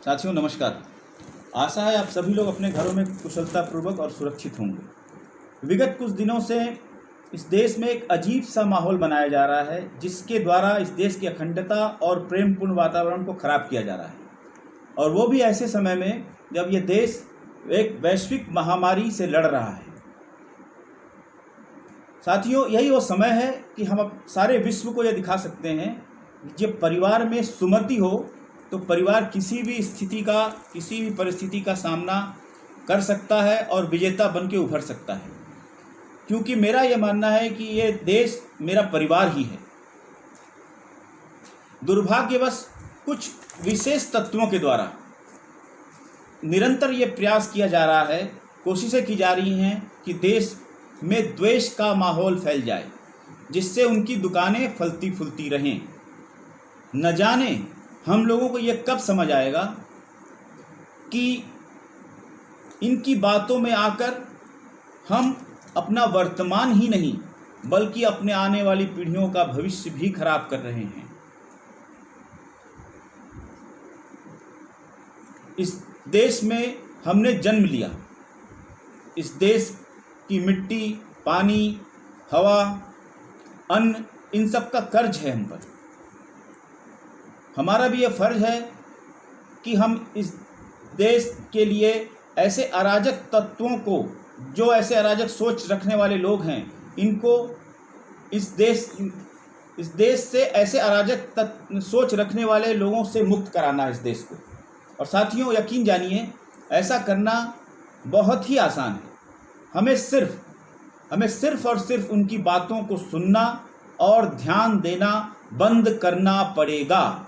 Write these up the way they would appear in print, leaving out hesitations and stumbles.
साथियों नमस्कार। आशा है आप सभी लोग अपने घरों में कुशलतापूर्वक और सुरक्षित होंगे। विगत कुछ दिनों से इस देश में एक अजीब सा माहौल बनाया जा रहा है, जिसके द्वारा इस देश की अखंडता और प्रेमपूर्ण वातावरण को खराब किया जा रहा है, और वो भी ऐसे समय में जब ये देश एक वैश्विक महामारी से लड़ रहा है। साथियों, यही वो समय है कि हम अब सारे विश्व को यह दिखा सकते हैं कि जब परिवार में सुमति हो तो परिवार किसी भी स्थिति का, किसी भी परिस्थिति का सामना कर सकता है और विजेता बन के उभर सकता है। क्योंकि मेरा ये मानना है कि ये देश मेरा परिवार ही है। दुर्भाग्यवश कुछ विशेष तत्वों के द्वारा निरंतर ये प्रयास किया जा रहा है, कोशिशें की जा रही हैं कि देश में द्वेष का माहौल फैल जाए, जिससे उनकी दुकानें फलती फूलती रहें। न जाने हम लोगों को ये कब समझ आएगा कि इनकी बातों में आकर हम अपना वर्तमान ही नहीं बल्कि अपने आने वाली पीढ़ियों का भविष्य भी खराब कर रहे हैं। इस देश में हमने जन्म लिया। इस देश की मिट्टी, पानी, हवा, अन्न, इन सब का कर्ज है हम पर। हमारा भी ये फर्ज है कि हम इस देश के लिए ऐसे अराजक तत्वों को, जो ऐसे अराजक सोच रखने वाले लोग हैं, इनको इस देश से, ऐसे अराजक सोच रखने वाले लोगों से मुक्त कराना है इस देश को। और साथियों, यकीन जानिए, ऐसा करना बहुत ही आसान है। हमें सिर्फ और सिर्फ उनकी बातों को सुनना और ध्यान देना बंद करना पड़ेगा।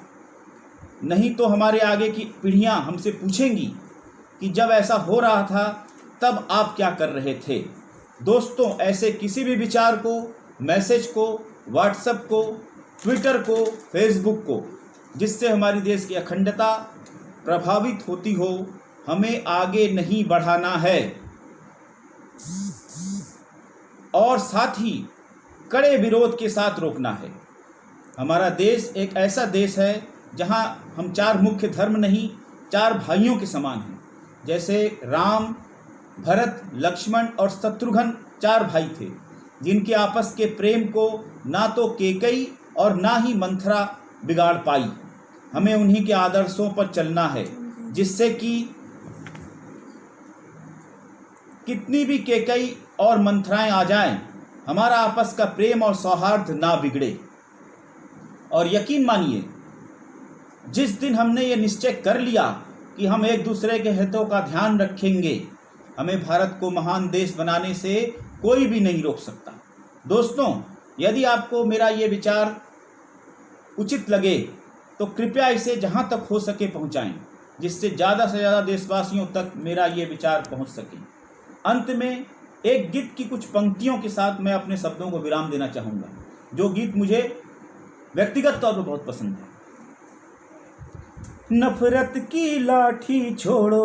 नहीं तो हमारे आगे की पीढ़ियां हमसे पूछेंगी कि जब ऐसा हो रहा था तब आप क्या कर रहे थे। दोस्तों, ऐसे किसी भी विचार को, मैसेज को, व्हाट्सएप को, ट्विटर को, फेसबुक को, जिससे हमारी देश की अखंडता प्रभावित होती हो, हमें आगे नहीं बढ़ाना है। और साथ ही कड़े विरोध के साथ रोकना है। हमारा देश एक ऐसा देश है जहां हम चार मुख्य धर्म नहीं, चार भाइयों के समान हैं। जैसे राम, भरत, लक्ष्मण और शत्रुघ्न चार भाई थे, जिनके आपस के प्रेम को ना तो कैकेयी और ना ही मंथरा बिगाड़ पाई। हमें उन्हीं के आदर्शों पर चलना है, जिससे कि कितनी भी कैकेयी और मंथराएं आ जाएं, हमारा आपस का प्रेम और सौहार्द ना बिगड़े। और यकीन मानिए, जिस दिन हमने ये निश्चय कर लिया कि हम एक दूसरे के हितों का ध्यान रखेंगे, हमें भारत को महान देश बनाने से कोई भी नहीं रोक सकता। दोस्तों, यदि आपको मेरा ये विचार उचित लगे तो कृपया इसे जहां तक हो सके पहुंचाएं, जिससे ज़्यादा से ज़्यादा देशवासियों तक मेरा ये विचार पहुंच सके। अंत में एक गीत की कुछ पंक्तियों के साथ मैं अपने शब्दों को विराम देना चाहूँगा, जो गीत मुझे व्यक्तिगत तौर पर बहुत पसंद है। नफरत की लाठी छोड़ो,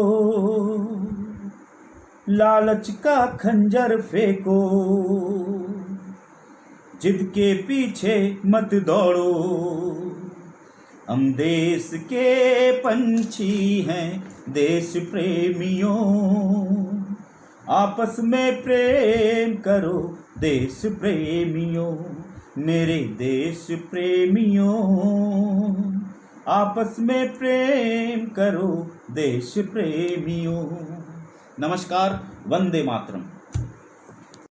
लालच का खंजर फेंको, जिद के पीछे मत दौड़ो। हम देश के पंछी हैं, देश प्रेमियों, आपस में प्रेम करो देश प्रेमियों। मेरे देश प्रेमियों, आपस में प्रेम करो देश प्रेमियों। नमस्कार। वंदे मातरम।